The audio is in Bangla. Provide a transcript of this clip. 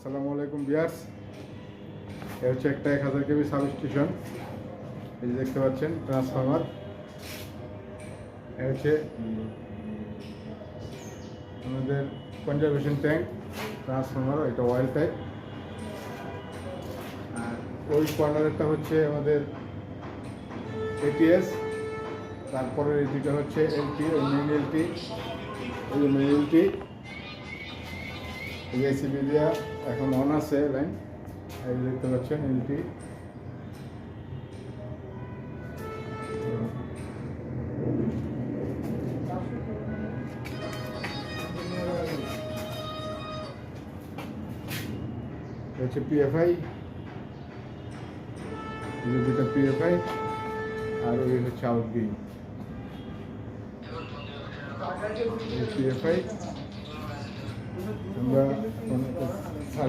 আসসালামু আলাইকুম ভিউয়ার্স, এ হচ্ছে একটা 1000 কেবি সাবস্টেশন। এই যে দেখতে পাচ্ছেন ট্রান্সফরমার। এ হচ্ছে আমাদের কনজারভেশন ট্যাঙ্ক ট্রান্সফরমার, এটা অয়েল টাইপ। আর ওই কর্নারেরটা হচ্ছে আমাদের এটিএস, তারপরে এই দুটো হচ্ছে এলটি, ওই মেইন এলটি, ওই মেইন এলটি। এই এসিবি দিয়া এখন অন আছে লাইন, এই দেখতে পাচ্ছেন এলটি। হচ্ছে পিএফআই, দুটো পিএফআই, আর ওই হচ্ছে আউটবিন। পিএফআই আমরা